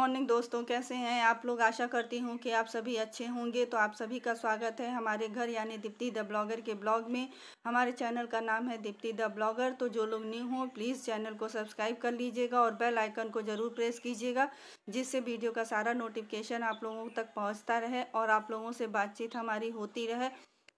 Morning दोस्तों, कैसे हैं आप लोग। आशा करती हूँ कि आप सभी अच्छे होंगे। तो आप सभी का स्वागत है हमारे घर यानी दीप्ति द ब्लॉगर के ब्लॉग में। हमारे चैनल का नाम है दीप्ति द ब्लॉगर। तो जो लोग न्यू हों प्लीज़ चैनल को सब्सक्राइब कर लीजिएगा और बेल आइकन को ज़रूर प्रेस कीजिएगा, जिससे वीडियो का सारा नोटिफिकेशन आप लोगों तक पहुँचता रहे और आप लोगों से बातचीत हमारी होती रहे।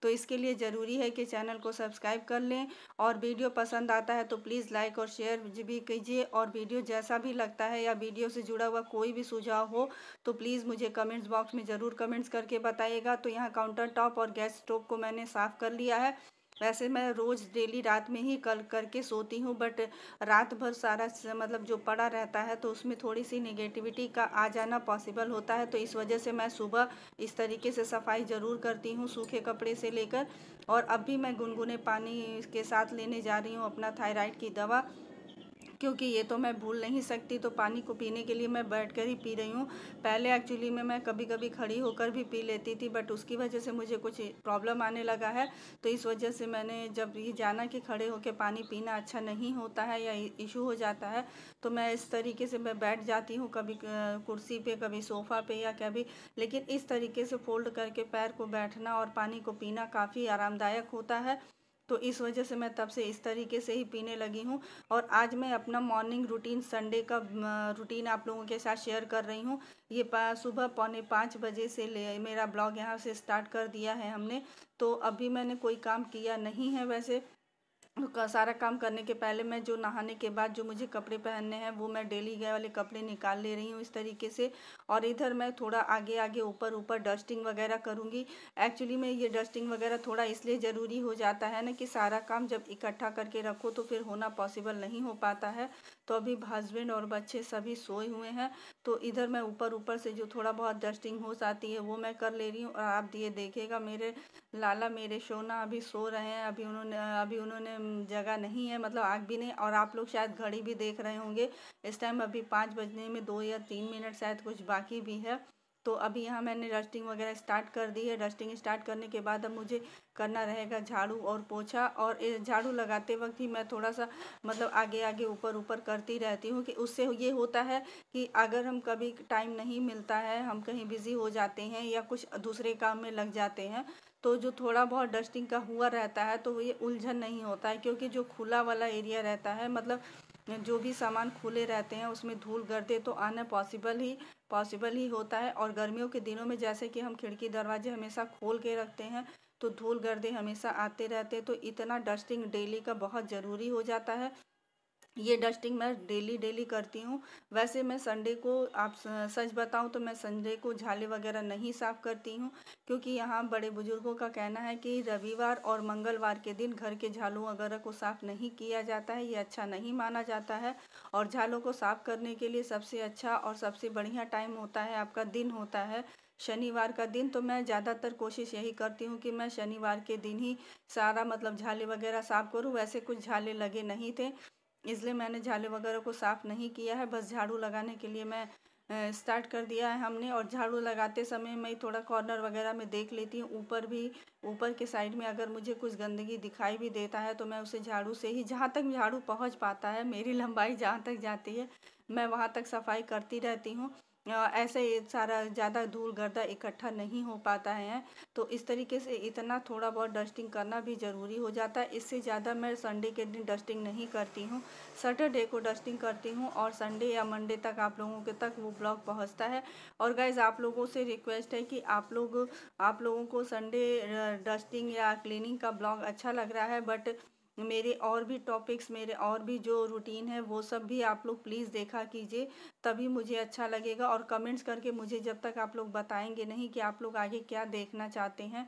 तो इसके लिए ज़रूरी है कि चैनल को सब्सक्राइब कर लें और वीडियो पसंद आता है तो प्लीज़ लाइक और शेयर भी कीजिए। और वीडियो जैसा भी लगता है या वीडियो से जुड़ा हुआ कोई भी सुझाव हो तो प्लीज़ मुझे कमेंट्स बॉक्स में ज़रूर कमेंट्स करके बताइएगा। तो यहाँ काउंटर टॉप और गैस स्टोव को मैंने साफ़ कर लिया है। वैसे मैं रोज़ डेली रात में ही कल करके सोती हूँ, बट रात भर सारा मतलब जो पड़ा रहता है तो उसमें थोड़ी सी नेगेटिविटी का आ जाना पॉसिबल होता है। तो इस वजह से मैं सुबह इस तरीके से सफाई ज़रूर करती हूँ सूखे कपड़े से लेकर। और अब भी मैं गुनगुने पानी के साथ लेने जा रही हूँ अपना थायराइड की दवा, क्योंकि ये तो मैं भूल नहीं सकती। तो पानी को पीने के लिए मैं बैठकर ही पी रही हूँ। पहले एक्चुअली में मैं कभी कभी खड़ी होकर भी पी लेती थी, बट उसकी वजह से मुझे कुछ प्रॉब्लम आने लगा है। तो इस वजह से मैंने जब ये जाना कि खड़े होकर पानी पीना अच्छा नहीं होता है या इशू हो जाता है, तो मैं इस तरीके से मैं बैठ जाती हूँ, कभी कुर्सी पे, कभी सोफ़ा पे या कभी। लेकिन इस तरीके से फोल्ड करके पैर को बैठना और पानी को पीना काफ़ी आरामदायक होता है। तो इस वजह से मैं तब से इस तरीके से ही पीने लगी हूँ। और आज मैं अपना मॉर्निंग रूटीन, संडे का रूटीन आप लोगों के साथ शेयर कर रही हूँ। ये सुबह 4:45 बजे से मेरा ब्लॉग यहाँ से स्टार्ट कर दिया है हमने। तो अभी मैंने कोई काम किया नहीं है। वैसे का सारा काम करने के पहले मैं जो नहाने के बाद जो मुझे कपड़े पहनने हैं वो मैं डेली गए वाले कपड़े निकाल ले रही हूँ इस तरीके से। और इधर मैं थोड़ा आगे आगे ऊपर ऊपर डस्टिंग वगैरह करूँगी। एक्चुअली में ये डस्टिंग वगैरह थोड़ा इसलिए ज़रूरी हो जाता है ना कि सारा काम जब इकट्ठा करके रखो तो फिर होना पॉसिबल नहीं हो पाता है। तो अभी हस्बैंड और बच्चे सभी सोए हुए हैं, तो इधर मैं ऊपर ऊपर से जो थोड़ा बहुत डस्टिंग हो जाती है वो मैं कर ले रही हूँ। और आप ये देखिएगा, मेरे लाला, मेरे सोना अभी सो रहे हैं। अभी उन्होंने जगह नहीं है, मतलब आँख भी नहीं। और आप लोग शायद घड़ी भी देख रहे होंगे, इस टाइम अभी 5 बजने में 2 या 3 मिनट शायद कुछ बाकी भी है। तो अभी यहाँ मैंने डस्टिंग वगैरह स्टार्ट कर दी है। डस्टिंग स्टार्ट करने के बाद अब मुझे करना रहेगा झाड़ू और पोछा। और झाड़ू लगाते वक्त ही मैं थोड़ा सा मतलब आगे आगे ऊपर ऊपर करती रहती हूँ, कि उससे ये होता है कि अगर हम कभी टाइम नहीं मिलता है, हम कहीं बिज़ी हो जाते हैं या कुछ दूसरे काम में लग जाते हैं, तो जो थोड़ा बहुत डस्टिंग का हुआ रहता है तो ये उलझन नहीं होता है। क्योंकि जो खुला वाला एरिया रहता है, मतलब जो भी सामान खुले रहते हैं उसमें धूल गर्दे तो आना पॉसिबल ही होता है। और गर्मियों के दिनों में जैसे कि हम खिड़की दरवाजे हमेशा खोल के रखते हैं तो धूल गर्दे हमेशा आते रहते हैं। तो इतना डस्टिंग डेली का बहुत ज़रूरी हो जाता है। ये डस्टिंग मैं डेली डेली करती हूँ। वैसे मैं संडे को, आप सच बताऊँ तो मैं संडे को झाले वगैरह नहीं साफ़ करती हूँ, क्योंकि यहाँ बड़े बुजुर्गों का कहना है कि रविवार और मंगलवार के दिन घर के झाड़ू वगैरह को साफ़ नहीं किया जाता है, ये अच्छा नहीं माना जाता है। और झालों को साफ़ करने के लिए सबसे अच्छा और सबसे बढ़िया टाइम होता है, आपका दिन होता है शनिवार का दिन। तो मैं ज़्यादातर कोशिश यही करती हूँ कि मैं शनिवार के दिन ही सारा मतलब झाले वगैरह साफ़ करूँ। वैसे कुछ झाले लगे नहीं थे, इसलिए मैंने झाड़ू वगैरह को साफ़ नहीं किया है। बस झाड़ू लगाने के लिए मैं स्टार्ट कर दिया है हमने। और झाड़ू लगाते समय मैं थोड़ा कॉर्नर वगैरह में देख लेती हूँ, ऊपर के साइड में अगर मुझे कुछ गंदगी दिखाई भी देता है तो मैं उसे झाड़ू से ही, जहाँ तक झाड़ू पहुँच पाता है, मेरी लंबाई जहाँ तक जाती है, मैं वहाँ तक सफाई करती रहती हूँ। ऐसे ही सारा ज़्यादा धूल गर्दा इकट्ठा नहीं हो पाता है। तो इस तरीके से इतना थोड़ा बहुत डस्टिंग करना भी ज़रूरी हो जाता है। इससे ज़्यादा मैं संडे के दिन डस्टिंग नहीं करती हूँ, सैटरडे को डस्टिंग करती हूँ और संडे या मंडे तक आप लोगों के तक वो ब्लॉग पहुँचता है। और गाइज़, आप लोगों से रिक्वेस्ट है कि आप लोगों को संडे डस्टिंग या क्लीनिंग का ब्लॉग अच्छा लग रहा है, बट मेरे और भी टॉपिक्स, मेरे और भी जो रूटीन है वो सब भी आप लोग प्लीज़ देखा कीजिए, तभी मुझे अच्छा लगेगा। और कमेंट्स करके मुझे जब तक आप लोग बताएंगे नहीं कि आप लोग आगे क्या देखना चाहते हैं,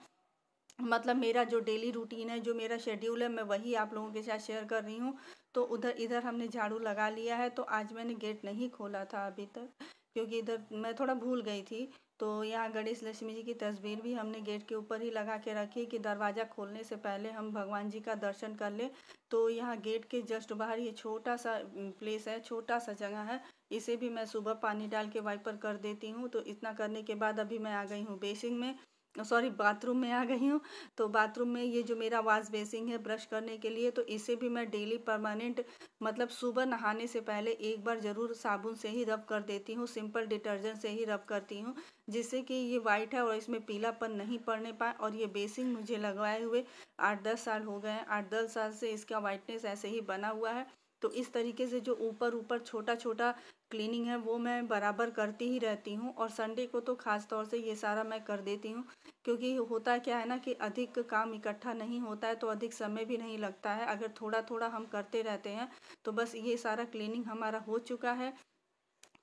मतलब मेरा जो डेली रूटीन है, जो मेरा शेड्यूल है, मैं वही आप लोगों के साथ शेयर कर रही हूँ। तो इधर हमने झाड़ू लगा लिया है। तो आज मैंने गेट नहीं खोला था अभी तक, क्योंकि इधर मैं थोड़ा भूल गई थी। तो यहाँ गणेश लक्ष्मी जी की तस्वीर भी हमने गेट के ऊपर ही लगा के रखी कि दरवाज़ा खोलने से पहले हम भगवान जी का दर्शन कर लें। तो यहाँ गेट के जस्ट बाहर ये छोटा सा प्लेस है, छोटा सा जगह है, इसे भी मैं सुबह पानी डाल के वाइपर कर देती हूँ। तो इतना करने के बाद अभी मैं आ गई हूँ बेसिन में। सॉरी बाथरूम में आ गई हूँ। तो बाथरूम में ये जो मेरा वॉश बेसिन है ब्रश करने के लिए, तो इसे भी मैं डेली परमानेंट मतलब सुबह नहाने से पहले एक बार ज़रूर साबुन से ही रब कर देती हूँ, सिंपल डिटर्जेंट से ही रब करती हूँ, जिससे कि ये वाइट है और इसमें पीलापन नहीं पड़ने पाए। और ये बेसिन मुझे लगवाए हुए 8-10 साल हो गए हैं, 8-10 साल से इसका वाइटनेस ऐसे ही बना हुआ है। तो इस तरीके से जो ऊपर ऊपर छोटा छोटा क्लीनिंग है वो मैं बराबर करती ही रहती हूँ। और संडे को तो ख़ास तौर से ये सारा मैं कर देती हूँ, क्योंकि होता क्या है ना कि अधिक काम इकट्ठा नहीं होता है तो अधिक समय भी नहीं लगता है। अगर थोड़ा थोड़ा हम करते रहते हैं तो बस ये सारा क्लीनिंग हमारा हो चुका है।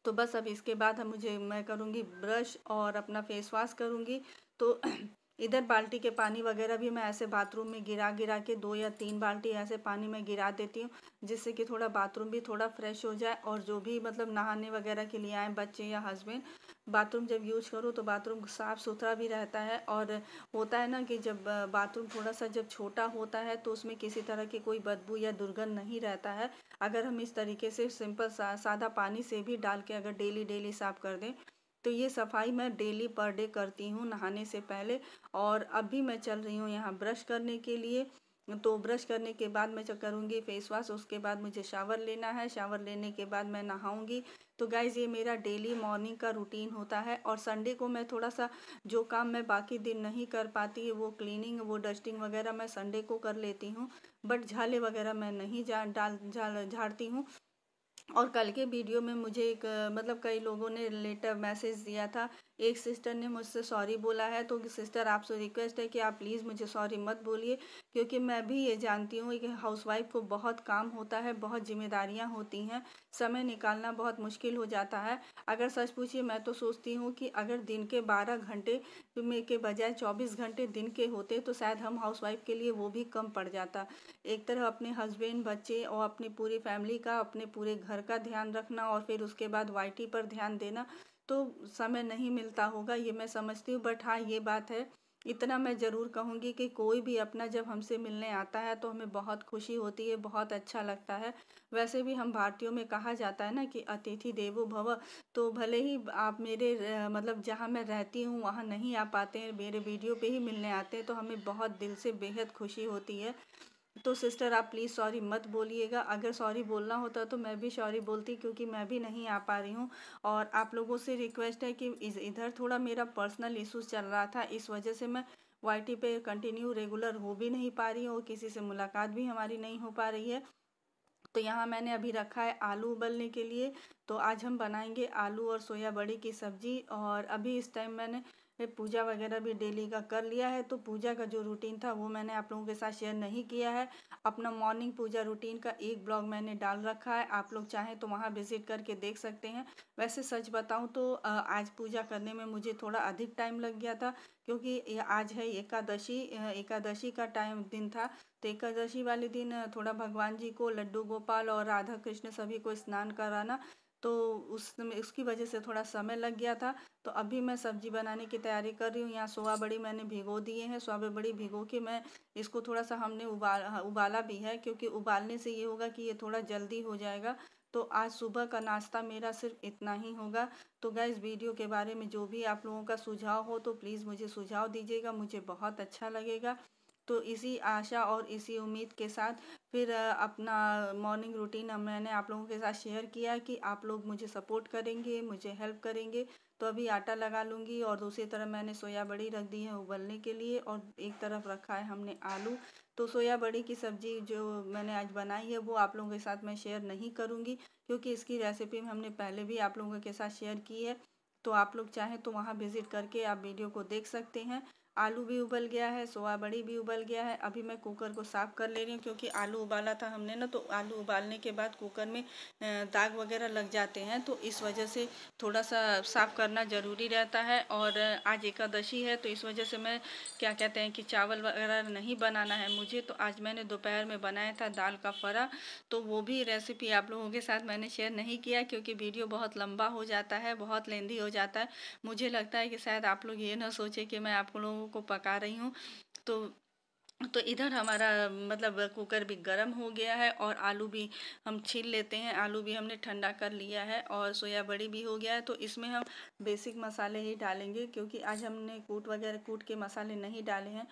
तो बस अब इसके बाद मैं करूँगी ब्रश और अपना फेस वॉश करूँगी। तो इधर बाल्टी के पानी वगैरह भी मैं ऐसे बाथरूम में गिरा गिरा के 2 या 3 बाल्टी ऐसे पानी में गिरा देती हूँ, जिससे कि थोड़ा बाथरूम भी थोड़ा फ्रेश हो जाए। और जो भी मतलब नहाने वगैरह के लिए आए बच्चे या हस्बैंड, बाथरूम जब यूज करो तो बाथरूम साफ़ सुथरा भी रहता है। और होता है ना कि जब बाथरूम थोड़ा सा जब छोटा होता है तो उसमें किसी तरह की कोई बदबू या दुर्गंध नहीं रहता है। अगर हम इस तरीके से सिंपल सादा पानी से भी डाल के अगर डेली डेली साफ़ कर दें, तो ये सफाई मैं डेली पर डे करती हूँ नहाने से पहले। और अभी मैं चल रही हूँ यहाँ ब्रश करने के लिए। तो ब्रश करने के बाद मैं करूँगी फेस वॉश, उसके बाद मुझे शावर लेना है, शावर लेने के बाद मैं नहाऊंगी। तो गाइज़ ये मेरा डेली मॉर्निंग का रूटीन होता है। और संडे को मैं थोड़ा सा जो काम मैं बाकी दिन नहीं कर पाती, वो क्लीनिंग वो डस्टिंग वगैरह मैं संडे को कर लेती हूँ, बट झाले वगैरह मैं नहीं झाड़ती हूँ। और कल के वीडियो में मुझे एक मतलब कई लोगों ने लेटर मैसेज दिया था। एक सिस्टर ने मुझसे सॉरी बोला है, तो सिस्टर आपसे रिक्वेस्ट है कि आप प्लीज़ मुझे सॉरी मत बोलिए, क्योंकि मैं भी ये जानती हूँ कि हाउसवाइफ को बहुत काम होता है, बहुत जिम्मेदारियाँ होती हैं, समय निकालना बहुत मुश्किल हो जाता है। अगर सच पूछिए मैं तो सोचती हूँ कि अगर दिन के 12 घंटे में के बजाय 24 घंटे दिन के होते तो शायद हम हाउसवाइफ के लिए वो भी कम पड़ जाता। एक तरह अपने हस्बैंड बच्चे और अपनी पूरी फैमिली का, अपने पूरे घर का ध्यान रखना और फिर उसके बाद वाईटी पर ध्यान देना, तो समय नहीं मिलता होगा, ये मैं समझती हूँ। बट हाँ ये बात है, इतना मैं ज़रूर कहूँगी कि कोई भी अपना जब हमसे मिलने आता है तो हमें बहुत खुशी होती है, बहुत अच्छा लगता है। वैसे भी हम भारतीयों में कहा जाता है ना कि अतिथि देवो भव। तो भले ही आप मेरे मतलब जहाँ मैं रहती हूँ वहाँ नहीं आ पाते हैं, मेरे वीडियो पे ही मिलने आते हैं, तो हमें बहुत दिल से बेहद खुशी होती है। तो सिस्टर आप प्लीज़ सॉरी मत बोलिएगा, अगर सॉरी बोलना होता तो मैं भी सॉरी बोलती, क्योंकि मैं भी नहीं आ पा रही हूँ। और आप लोगों से रिक्वेस्ट है कि इधर थोड़ा मेरा पर्सनल इश्यूज चल रहा था, इस वजह से मैं वाईटी पे कंटिन्यू रेगुलर हो भी नहीं पा रही हूँ और किसी से मुलाकात भी हमारी नहीं हो पा रही है। तो यहाँ मैंने अभी रखा है आलू उबलने के लिए। तो आज हम बनाएंगे आलू और सोया बड़ी की सब्जी। और अभी इस टाइम मैंने पूजा वगैरह भी डेली का कर लिया है। तो पूजा का जो रूटीन था वो मैंने आप लोगों के साथ शेयर नहीं किया है। अपना मॉर्निंग पूजा रूटीन का एक ब्लॉग मैंने डाल रखा है, आप लोग चाहें तो वहाँ विजिट करके देख सकते हैं। वैसे सच बताऊँ तो आज पूजा करने में मुझे थोड़ा अधिक टाइम लग गया था, क्योंकि आज है एकादशी, एकादशी का दिन था। तो एकादशी वाले दिन थोड़ा भगवान जी को लड्डू गोपाल और राधा कृष्ण सभी को स्नान कराना, तो उसकी वजह से थोड़ा समय लग गया था। तो अभी मैं सब्जी बनाने की तैयारी कर रही हूँ। यहाँ सोया बड़ी मैंने भिगो दिए हैं, सोया बड़ी भिगो के मैं इसको थोड़ा सा हमने उबाला भी है, क्योंकि उबालने से ये होगा कि ये थोड़ा जल्दी हो जाएगा। तो आज सुबह का नाश्ता मेरा सिर्फ इतना ही होगा। तो गाइस वीडियो के बारे में जो भी आप लोगों का सुझाव हो तो प्लीज़ मुझे सुझाव दीजिएगा, मुझे बहुत अच्छा लगेगा। तो इसी आशा और इसी उम्मीद के साथ फिर अपना मॉर्निंग रूटीन मैंने आप लोगों के साथ शेयर किया कि आप लोग मुझे सपोर्ट करेंगे, मुझे हेल्प करेंगे। तो अभी आटा लगा लूँगी और दूसरी तरफ मैंने सोया बड़ी रख दी है उबलने के लिए, और एक तरफ रखा है हमने आलू। तो सोया बड़ी की सब्ज़ी जो मैंने आज बनाई है वो आप लोगों के साथ मैं शेयर नहीं करूँगी, क्योंकि इसकी रेसिपी हमने पहले भी आप लोगों के साथ शेयर की है। तो आप लोग चाहें तो वहाँ विज़िट करके आप वीडियो को देख सकते हैं। आलू भी उबल गया है, सोया बड़ी भी उबल गया है। अभी मैं कुकर को साफ़ कर ले रही हूँ, क्योंकि आलू उबाला था हमने ना, तो आलू उबालने के बाद कुकर में दाग वगैरह लग जाते हैं, तो इस वजह से थोड़ा सा साफ़ करना ज़रूरी रहता है। और आज एकादशी है तो इस वजह से मैं क्या कहते हैं कि चावल वगैरह नहीं बनाना है मुझे। तो आज मैंने दोपहर में बनाया था दाल का फरा, तो वो भी रेसिपी आप लोगों के साथ मैंने शेयर नहीं किया, क्योंकि वीडियो बहुत लंबा हो जाता है, बहुत लेंदी हो जाता है। मुझे लगता है कि शायद आप लोग ये ना सोचे कि मैं आप लोगों को पका रही हूँ। तो तो इधर हमारा मतलब कुकर भी गर्म हो गया है और आलू भी हम छील लेते हैं। आलू भी हमने ठंडा कर लिया है और सोया बड़ी भी हो गया है। तो इसमें हम बेसिक मसाले ही डालेंगे, क्योंकि आज हमने कूट के मसाले नहीं डाले हैं,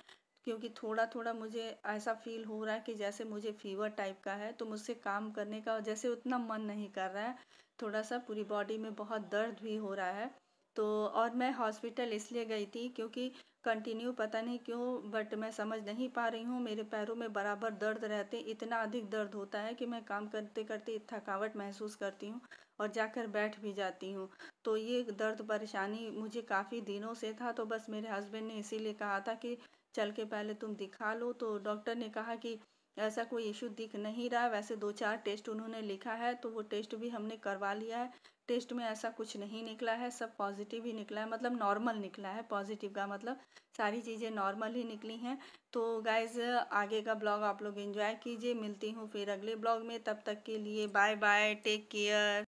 क्योंकि थोड़ा थोड़ा मुझे ऐसा फील हो रहा है कि जैसे मुझे फीवर टाइप का है, तो मुझसे काम करने का जैसे उतना मन नहीं कर रहा है। थोड़ा सा पूरी बॉडी में बहुत दर्द भी हो रहा है। तो और मैं हॉस्पिटल इसलिए गई थी क्योंकि कंटिन्यू पता नहीं क्यों, बट मैं समझ नहीं पा रही हूँ, मेरे पैरों में बराबर दर्द रहते, इतना अधिक दर्द होता है कि मैं काम करते करते थकावट महसूस करती हूँ और जाकर बैठ भी जाती हूँ। तो ये दर्द परेशानी मुझे काफ़ी दिनों से था। तो बस मेरे हस्बैंड ने इसीलिए कहा था कि चल के पहले तुम दिखा लो। तो डॉक्टर ने कहा कि ऐसा कोई इशू दिख नहीं रहा। वैसे 2-4 टेस्ट उन्होंने लिखा है, तो वो टेस्ट भी हमने करवा लिया है। टेस्ट में ऐसा कुछ नहीं निकला है, सब पॉजिटिव ही निकला है, मतलब नॉर्मल निकला है। पॉजिटिव का मतलब सारी चीज़ें नॉर्मल ही निकली हैं। तो गाइज आगे का ब्लॉग आप लोग एंजॉय कीजिए। मिलती हूँ फिर अगले ब्लॉग में, तब तक के लिए बाय बाय, टेक केयर।